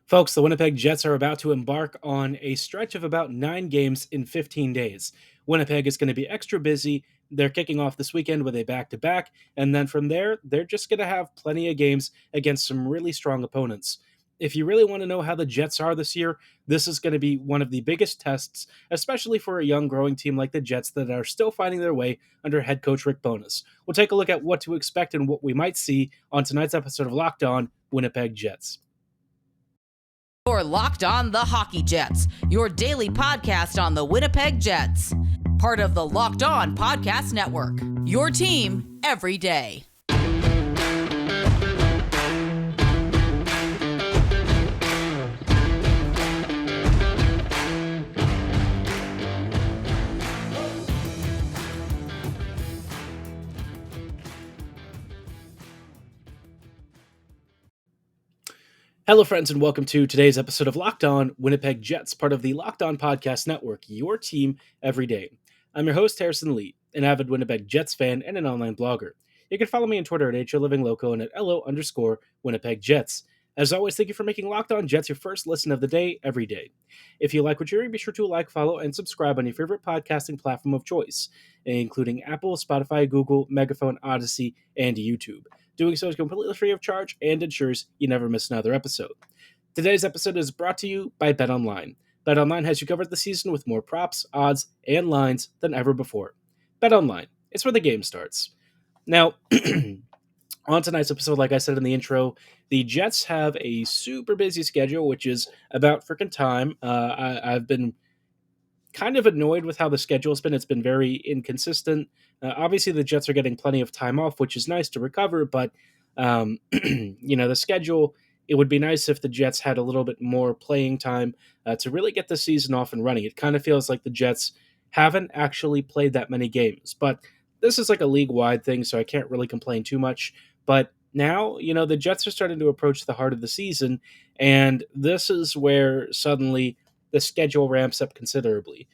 Folks, the Winnipeg Jets are about to embark on a stretch of about 9 games in 15 days. Winnipeg is going to be extra busy. They're kicking off this weekend with a back to back, and then from there, they're just going to have plenty of games against some really strong opponents. If you really want to know how the Jets are this year, this is going to be one of the biggest tests, especially for a young, growing team like the Jets that are still finding their way under head coach Rick Bowness. We'll take a look at what to expect and what we might see on tonight's episode of Locked On Winnipeg Jets. You're Locked On the Hockey Jets, your daily podcast on the Winnipeg Jets. Part of the Locked On Podcast Network, your team every day. Hello, friends, and welcome to today's episode of Locked On Winnipeg Jets, part of the Locked On Podcast Network, your team every day. I'm your host, Harrison Lee, an avid Winnipeg Jets fan and an online blogger. You can follow me on Twitter at HOLivingLoco and at LO_Winnipeg Jets. As always, thank you for making Locked On Jets your first listen of the day every day. If you like what you're hearing, be sure to like, follow, and subscribe on your favorite podcasting platform of choice, including Apple, Spotify, Google, Megaphone, Odyssey, and YouTube. Doing so is completely free of charge and ensures you never miss another episode. Today's episode is brought to you by BetOnline. BetOnline has you covered this season with more props, odds, and lines than ever before. BetOnline, it's where the game starts. Now, on tonight's episode, like I said in the intro, the Jets have a super busy schedule, which is about freaking time. I've been kind of annoyed with how the schedule's been. It's been very inconsistent. Obviously, the Jets are getting plenty of time off, which is nice to recover, but, the schedule, it would be nice if the Jets had a little bit more playing time to really get the season off and running. It kind of feels like the Jets haven't actually played that many games, but this is like a league-wide thing, so I can't really complain too much. But now, the Jets are starting to approach the heart of the season, and this is where suddenly the schedule ramps up considerably.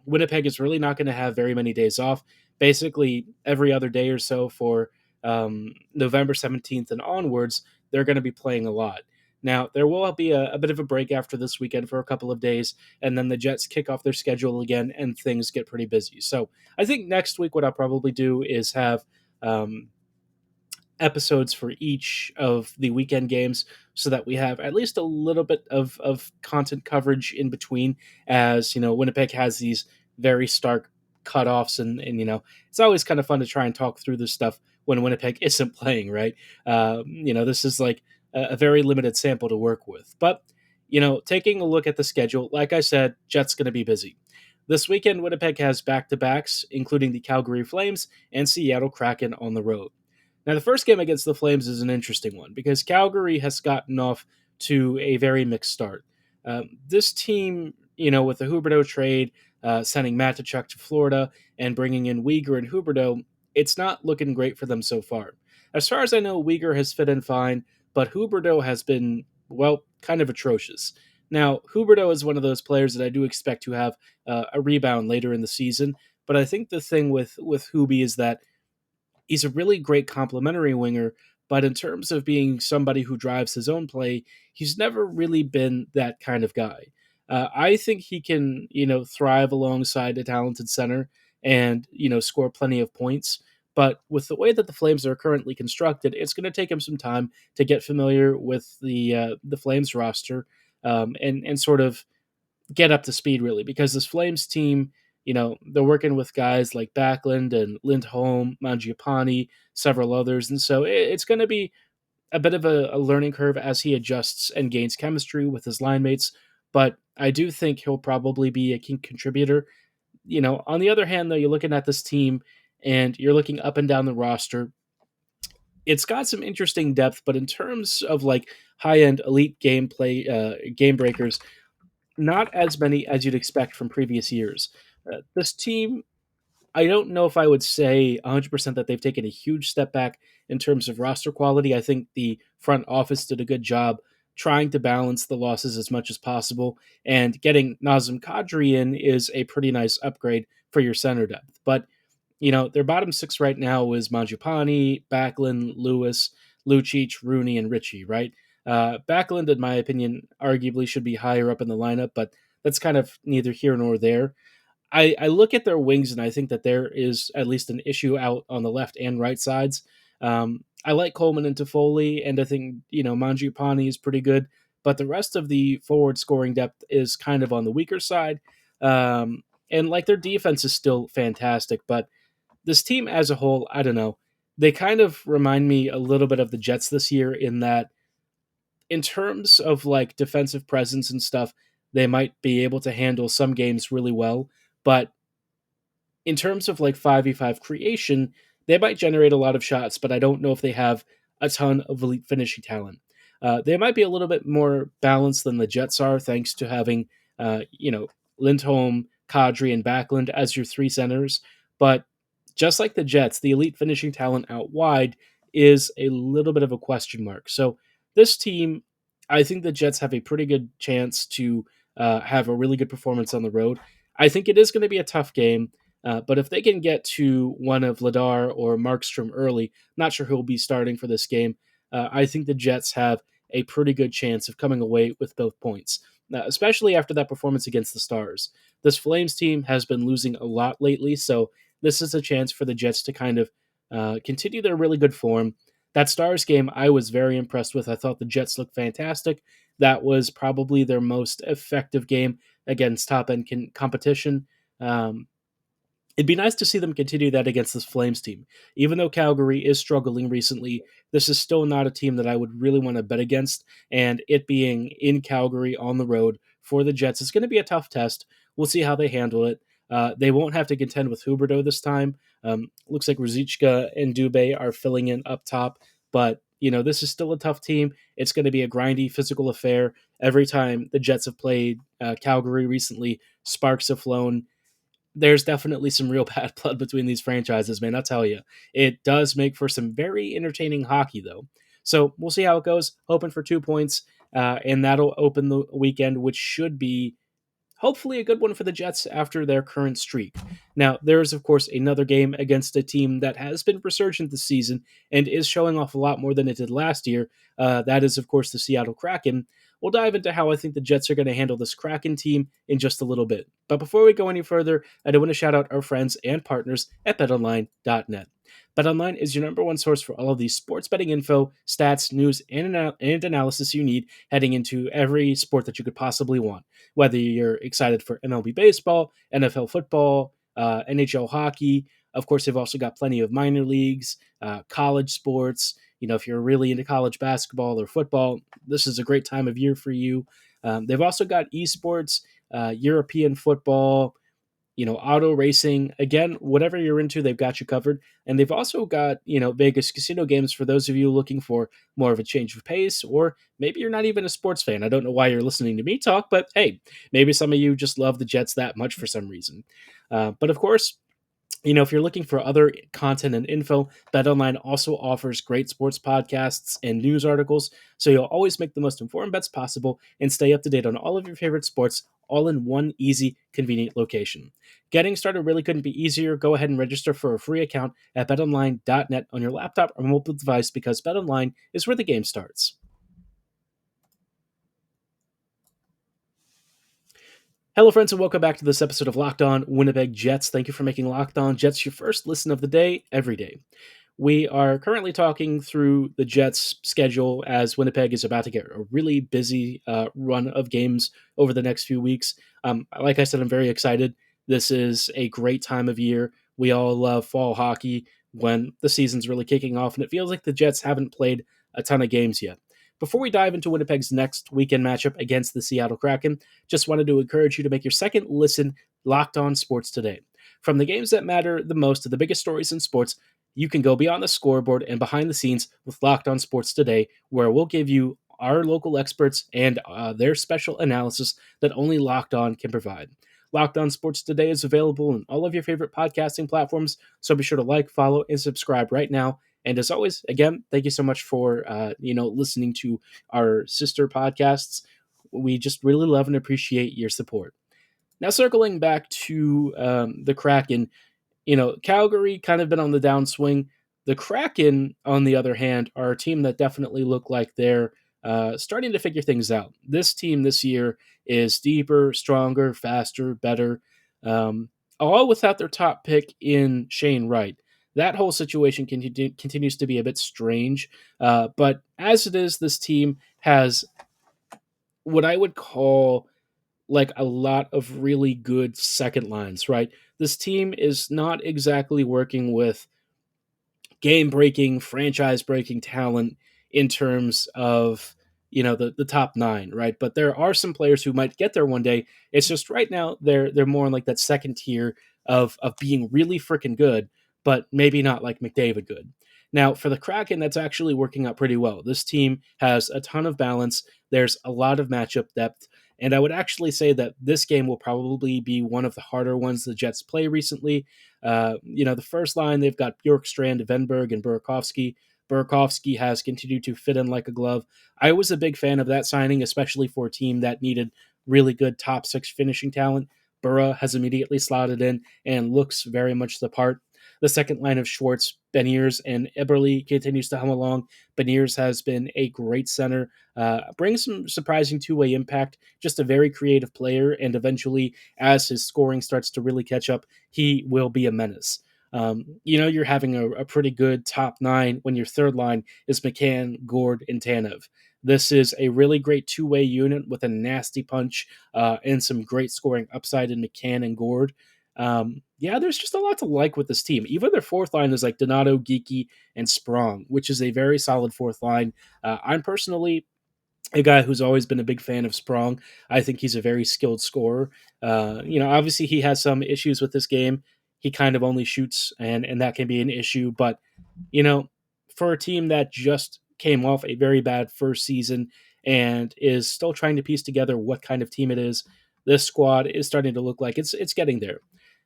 Winnipeg is really not going to have very many days off. Basically, every other day or so for November 17th and onwards, they're going to be playing a lot. Now, there will be a bit of a break after this weekend for a couple of days, and then the Jets kick off their schedule again, and things get pretty busy. So I think next week what I'll probably do is have episodes for each of the weekend games so that we have at least a little bit of content coverage in between, as Winnipeg has these very stark cutoffs, and it's always kind of fun to try and talk through this stuff when Winnipeg isn't playing, right? This is like a very limited sample to work with, but taking a look at the schedule, like I said, Jets going to be busy this weekend. Winnipeg has back-to-backs, including the Calgary Flames and Seattle Kraken on the road. Now, the first game against the Flames is an interesting one because Calgary has gotten off to a very mixed start. This team, with the Huberdeau trade, sending Matachuk to Florida and bringing in Weegar and Huberdeau, it's not looking great for them so far. As far as I know, Weegar has fit in fine, but Huberdeau has been, kind of atrocious. Now, Huberdeau is one of those players that I do expect to have a rebound later in the season, but I think the thing with Hubie is that he's a really great complementary winger, but in terms of being somebody who drives his own play, he's never really been that kind of guy. I think he can, thrive alongside a talented center and, score plenty of points. But with the way that the Flames are currently constructed, it's going to take him some time to get familiar with the Flames roster and sort of get up to speed, really, because this Flames team, they're working with guys like Backlund and Lindholm, Mangiapane, several others. And so it's going to be a bit of a learning curve as he adjusts and gains chemistry with his line mates. But I do think he'll probably be a key contributor. On the other hand, though, you're looking at this team and you're looking up and down the roster. It's got some interesting depth, but in terms of like high-end elite gameplay, game breakers, not as many as you'd expect from previous years. This team, I don't know if I would say 100% that they've taken a huge step back in terms of roster quality. I think the front office did a good job trying to balance the losses as much as possible, and getting Nazem Kadri in is a pretty nice upgrade for your center depth. But, their bottom six right now is Mangiapane, Backlund, Lewis, Lucic, Rooney, and Ritchie, right? Backlund, in my opinion, arguably should be higher up in the lineup, but that's kind of neither here nor there. I look at their wings and I think that there is at least an issue out on the left and right sides. I like Coleman and Toffoli, and I think Mangiapane is pretty good, but the rest of the forward scoring depth is kind of on the weaker side. And like their defense is still fantastic, but this team as a whole, I don't know. They kind of remind me a little bit of the Jets this year in that, in terms of like defensive presence and stuff, they might be able to handle some games really well, but in terms of like 5v5 creation, they might generate a lot of shots, but I don't know if they have a ton of elite finishing talent. They might be a little bit more balanced than the Jets are, thanks to having, Lindholm, Kadri, and Backlund as your three centers. But just like the Jets, the elite finishing talent out wide is a little bit of a question mark. So this team, I think the Jets have a pretty good chance to have a really good performance on the road. I think it is going to be a tough game. But if they can get to one of Ladar or Markstrom early, not sure who will be starting for this game, I think the Jets have a pretty good chance of coming away with both points, especially after that performance against the Stars. This Flames team has been losing a lot lately, so this is a chance for the Jets to kind of continue their really good form. That Stars game, I was very impressed with. I thought the Jets looked fantastic. That was probably their most effective game against top end competition. It'd be nice to see them continue that against this Flames team. Even though Calgary is struggling recently, this is still not a team that I would really want to bet against. And it being in Calgary on the road for the Jets is going to be a tough test. We'll see how they handle it. They won't have to contend with Huberdeau this time. Looks like Ruzicka and Dubé are filling in up top. But, this is still a tough team. It's going to be a grindy, physical affair. Every time the Jets have played Calgary recently, sparks have flown. There's definitely some real bad blood between these franchises, man. I'll tell you. It does make for some very entertaining hockey, though. So we'll see how it goes. Hoping for 2 points, and that'll open the weekend, which should be hopefully a good one for the Jets after their current streak. Now, there is, of course, another game against a team that has been resurgent this season and is showing off a lot more than it did last year. That is, of course, the Seattle Kraken. We'll dive into how I think the Jets are going to handle this Kraken team in just a little bit. But before we go any further, I do want to shout out our friends and partners at betonline.net. BetOnline is your number one source for all of the sports betting info, stats, news, and analysis you need heading into every sport that you could possibly want. Whether you're excited for MLB baseball, NFL football, NHL hockey, of course, they've also got plenty of minor leagues, college sports. If you're really into college basketball or football, this is a great time of year for you. They've also got esports, European football, auto racing. Again, whatever you're into, they've got you covered. And they've also got, Vegas casino games for those of you looking for more of a change of pace, or maybe you're not even a sports fan. I don't know why you're listening to me talk, but hey, maybe some of you just love the Jets that much for some reason. But of course, if you're looking for other content and info, BetOnline also offers great sports podcasts and news articles, so you'll always make the most informed bets possible and stay up to date on all of your favorite sports, all in one easy, convenient location. Getting started really couldn't be easier. Go ahead and register for a free account at betonline.net on your laptop or mobile device, because BetOnline is where the game starts. Hello, friends, and welcome back to this episode of Locked On Winnipeg Jets. Thank you for making Locked On Jets your first listen of the day, every day. We are currently talking through the Jets' schedule as Winnipeg is about to get a really busy run of games over the next few weeks. Like I said, I'm very excited. This is a great time of year. We all love fall hockey when the season's really kicking off, and it feels like the Jets haven't played a ton of games yet. Before we dive into Winnipeg's next weekend matchup against the Seattle Kraken, just wanted to encourage you to make your second listen Locked On Sports today. From the games that matter the most to the biggest stories in sports, you can go beyond the scoreboard and behind the scenes with Locked On Sports today, where we'll give you our local experts and their special analysis that only Locked On can provide. Locked On Sports Today is available in all of your favorite podcasting platforms, so be sure to like, follow, and subscribe right now. And as always, again, thank you so much for listening to our sister podcasts. We just really love and appreciate your support. Now, circling back to the Kraken, Calgary kind of been on the downswing. The Kraken, on the other hand, are a team that definitely look like they're starting to figure things out. This team this year is deeper, stronger, faster, better, all without their top pick in Shane Wright. That whole situation continues to be a bit strange, but as it is, this team has what I would call like a lot of really good second lines, right? This team is not exactly working with game breaking, franchise breaking talent in terms of the top nine, right? But there are some players who might get there one day. It's just right now they're more in like that second tier of being really freaking good, but maybe not like McDavid good. Now for the Kraken, that's actually working out pretty well. This team has a ton of balance. There's a lot of matchup depth. And I would actually say that this game will probably be one of the harder ones the Jets play recently. The first line, they've got Bjorkstrand, Venberg, and Burakovsky. Burakovsky has continued to fit in like a glove. I was a big fan of that signing, especially for a team that needed really good top six finishing talent. Burra has immediately slotted in and looks very much the part. The second line of Schwartz, Beniers, and Eberle continues to hum along. Beniers has been a great center, brings some surprising two-way impact, just a very creative player, and eventually, as his scoring starts to really catch up, he will be a menace. You're having a pretty good top nine when your third line is McCann, Gord, and Tanev. This is a really great two-way unit with a nasty punch and some great scoring upside in McCann and Gord. There's just a lot to like with this team. Even their fourth line is like Donato, Geeky, and Sprong, which is a very solid fourth line. I'm personally a guy who's always been a big fan of Sprong. I think he's a very skilled scorer. Obviously he has some issues with this game. He kind of only shoots, and that can be an issue. But you know, for a team that just came off a very bad first season and is still trying to piece together what kind of team it is, this squad is starting to look like it's getting there.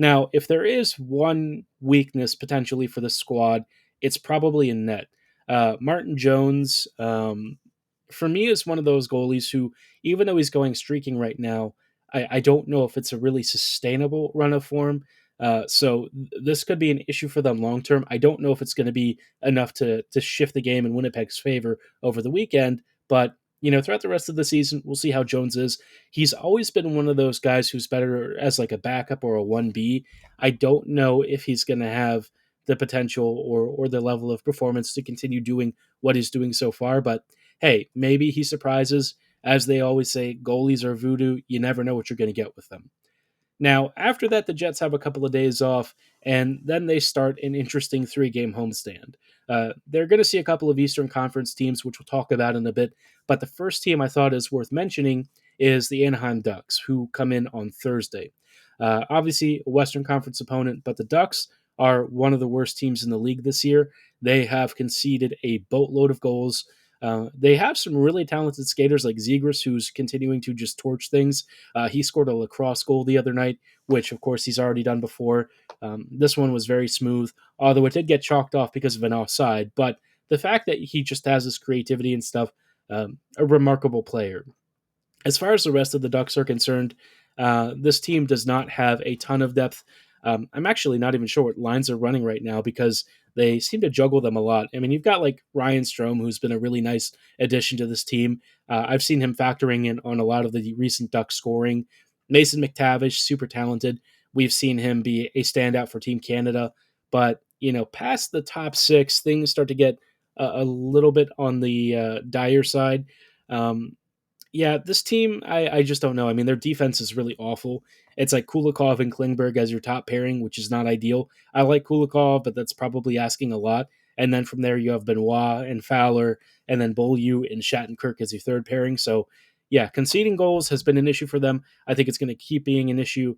Now, if there is one weakness potentially for the squad, it's probably in net. Martin Jones, for me, is one of those goalies who, even though he's going streaking right now, I don't know if it's a really sustainable run of form. This could be an issue for them long term. I don't know if it's going to be enough to shift the game in Winnipeg's favor over the weekend, but throughout the rest of the season, we'll see how Jones is. He's always been one of those guys who's better as like a backup or a 1B. I don't know if he's going to have the potential or the level of performance to continue doing what he's doing so far, but hey, maybe he surprises. As they always say, goalies are voodoo. You never know what you're going to get with them. Now, after that, the Jets have a couple of days off, and then they start an interesting three-game homestand. They're going to see a couple of Eastern Conference teams, which we'll talk about in a bit, but the first team I thought is worth mentioning is the Anaheim Ducks, who come in on Thursday. Obviously, a Western Conference opponent, but the Ducks are one of the worst teams in the league this year. They have conceded a boatload of goals. They have some really talented skaters like Zegras, who's continuing to just torch things. He scored a lacrosse goal the other night, which, of course, he's already done before. This one was very smooth, although it did get chalked off because of an offside. But the fact that he just has this creativity and stuff, a remarkable player. As far as the rest of the Ducks are concerned, this team does not have a ton of depth. I'm actually not even sure what lines are running right now because they seem to juggle them a lot. I mean, you've got like Ryan Strome, who's been a really nice addition to this team. I've seen him factoring in on a lot of the recent Duck scoring. Mason McTavish, super talented. We've seen him be a standout for Team Canada. But, past the top six, things start to get a little bit on the dire side. This team, I just don't know. I mean, their defense is really awful. It's like Kulikov and Klingberg as your top pairing, which is not ideal. I like Kulikov, but that's probably asking a lot. And then from there, you have Benoit and Fowler, and then Beaulieu and Shattenkirk as your third pairing. So, yeah, conceding goals has been an issue for them. I think it's going to keep being an issue.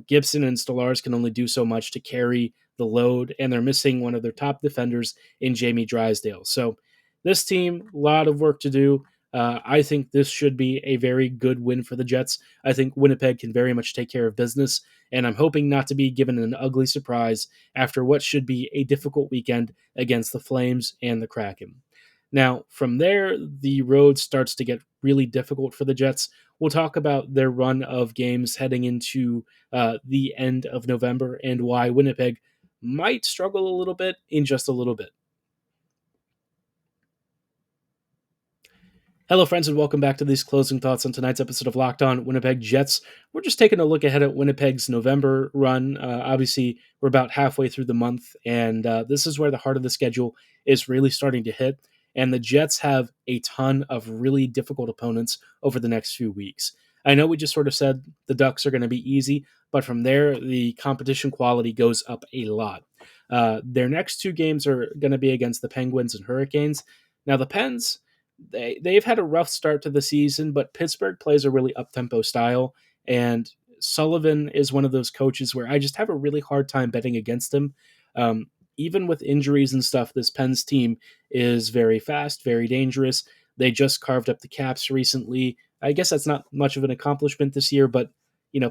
Gibson and Stolarz can only do so much to carry the load, and they're missing one of their top defenders in Jamie Drysdale. So, this team, a lot of work to do. I think this should be a very good win for the Jets. I think Winnipeg can very much take care of business, and I'm hoping not to be given an ugly surprise after what should be a difficult weekend against the Flames and the Kraken. Now, from there, the road starts to get really difficult for the Jets. We'll talk about their run of games heading into the end of November and why Winnipeg might struggle a little bit in just a little bit. Hello, friends, and welcome back to these closing thoughts on tonight's episode of Locked On Winnipeg Jets. We're just taking a look ahead at Winnipeg's November run. Obviously, we're about halfway through the month, and this is where the heart of the schedule is really starting to hit. And the Jets have a ton of really difficult opponents over the next few weeks. I know we just sort of said the Ducks are going to be easy, but from there, the competition quality goes up a lot. Their next two games are going to be against the Penguins and Hurricanes. Now, the Pens, they've had a rough start to the season, but Pittsburgh plays a really up-tempo style, and Sullivan is one of those coaches where I just have a really hard time betting against him. Um, Even with injuries and stuff, this Pens team is very fast, very dangerous. They just carved up the Caps recently. I guess that's not much of an accomplishment this year, but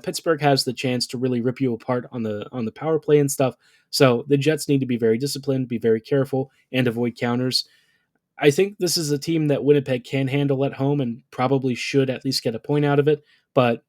Pittsburgh has the chance to really rip you apart on the power play and stuff. So the Jets need to be very disciplined, be very careful, and avoid counters. I think this is a team that Winnipeg can handle at home and probably should at least get a point out of it. But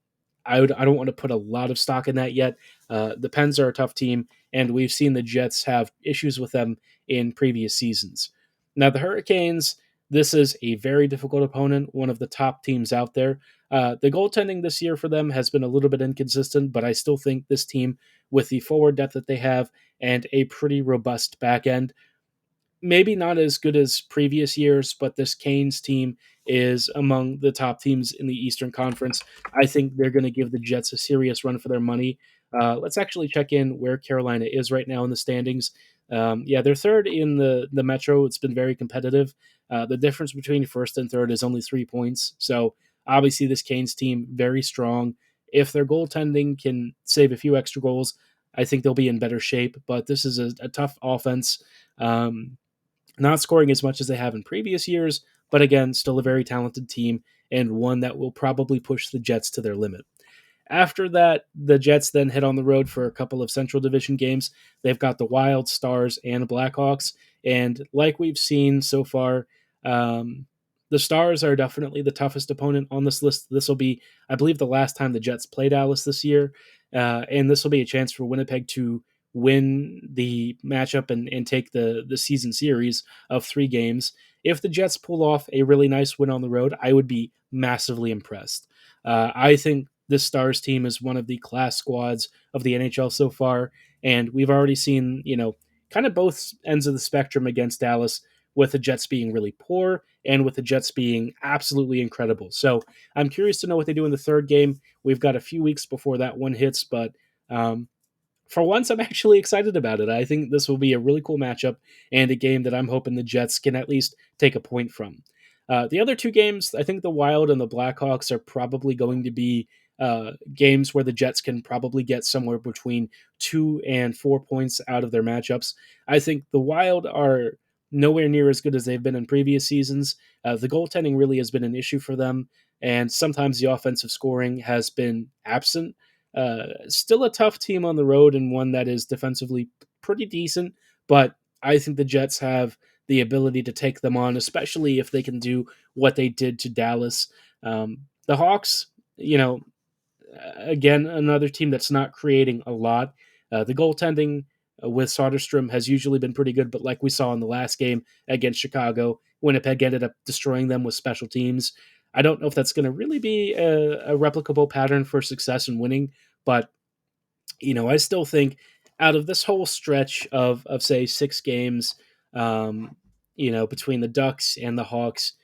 I don't want to put a lot of stock in that yet. The Pens are a tough team, and we've seen the Jets have issues with them in previous seasons. Now the Hurricanes, this is a very difficult opponent, one of the top teams out there. The goaltending this year for them has been a little bit inconsistent, but I still think this team, with the forward depth that they have and a pretty robust back end, maybe not as good as previous years, but this Canes team is among the top teams in the Eastern Conference. I think they're going to give the Jets a serious run for their money. Let's actually check in where Carolina is right now in the standings. Yeah, they're third in the Metro. It's been very competitive. The difference between first and third is only 3 points. So obviously, this Canes team very strong. If their goaltending can save a few extra goals, I think they'll be in better shape. But this is a tough offense. Not scoring as much as they have in previous years, but again, still a very talented team and one that will probably push the Jets to their limit. After that, the Jets then head on the road for a couple of Central Division games. They've got the Wild, Stars, and Blackhawks. And like we've seen so far, the Stars are definitely the toughest opponent on this list. This will be, I believe, the last time the Jets play Dallas this year. And this will be a chance for Winnipeg to win the matchup and take the season series of 3 games. If the Jets pull off a really nice win on the road, I would be massively impressed. I think this Stars team is one of the class squads of the NHL so far, and we've already seen, kind of both ends of the spectrum against Dallas, with the Jets being really poor and with the Jets being absolutely incredible. So I'm curious to know what they do in the third game. We've got a few weeks before that one hits, but for once, I'm actually excited about it. I think this will be a really cool matchup and a game that I'm hoping the Jets can at least take a point from. The other 2 games, I think the Wild and the Blackhawks are probably going to be games where the Jets can probably get somewhere between 2 and 4 points out of their matchups. I think the Wild are nowhere near as good as they've been in previous seasons. The goaltending really has been an issue for them, and sometimes the offensive scoring has been absent. Still a tough team on the road and one that is defensively pretty decent, but I think the Jets have the ability to take them on, especially if they can do what they did to Dallas. The Hawks, again, another team that's not creating a lot. The goaltending with Soderstrom has usually been pretty good, but like we saw in the last game against Chicago, Winnipeg ended up destroying them with special teams. I don't know if that's going to really be a replicable pattern for success and winning, but I still think out of this whole stretch of say 6 games, between the Ducks and the Hawks,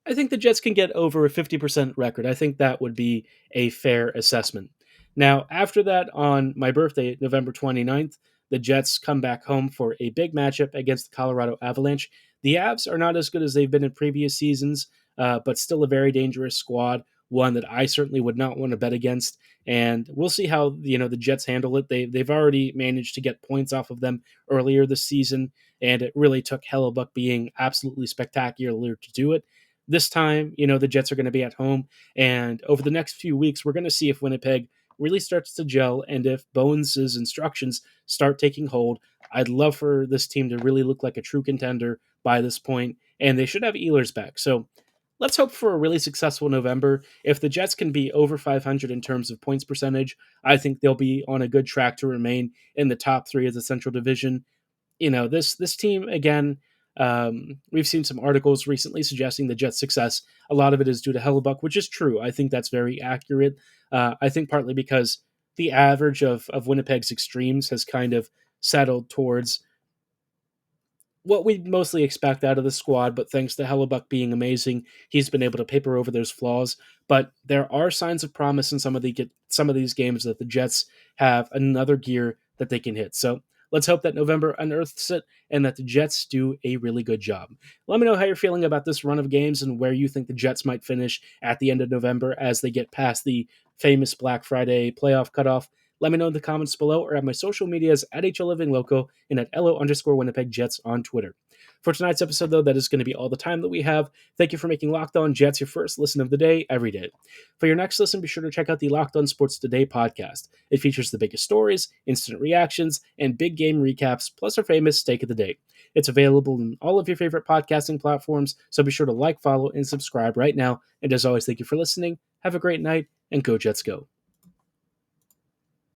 I think the Jets can get over a 50% record. I think that would be a fair assessment. Now, after that, on my birthday, November 29th, the Jets come back home for a big matchup against the Colorado Avalanche. The Avs are not as good as they've been in previous seasons, but still a very dangerous squad, one that I certainly would not want to bet against. And we'll see how the Jets handle it. They've already managed to get points off of them earlier this season, and it really took Hellebuck being absolutely spectacular to do it. This time, the Jets are going to be at home, and over the next few weeks, we're going to see if Winnipeg really starts to gel and if Bones' instructions start taking hold. I'd love for this team to really look like a true contender by this point, and they should have Ehlers back. So let's hope for a really successful November. If the Jets can be over 500 in terms of points percentage, I think they'll be on a good track to remain in the top 3 of the Central Division. This team, again, We've seen some articles recently suggesting the Jets' success. A lot of it is due to Hellebuck, which is true. I think that's very accurate. I think partly because the average of Winnipeg's extremes has kind of settled towards what we mostly expect out of the squad, but thanks to Hellebuck being amazing, he's been able to paper over those flaws. But there are signs of promise in some of these games that the Jets have another gear that they can hit. So let's hope that November unearths it and that the Jets do a really good job. Let me know how you're feeling about this run of games and where you think the Jets might finish at the end of November as they get past the famous Black Friday playoff cutoff. Let me know in the comments below or at my social medias at HLivingLoco and at LO_Winnipeg Jets on Twitter. For tonight's episode, though, that is going to be all the time that we have. Thank you for making Locked On Jets your first listen of the day every day. For your next listen, be sure to check out the Locked On Sports Today podcast. It features the biggest stories, instant reactions, and big game recaps, plus our famous Stake of the Day. It's available in all of your favorite podcasting platforms, so be sure to like, follow, and subscribe right now. And as always, thank you for listening. Have a great night, and go Jets go.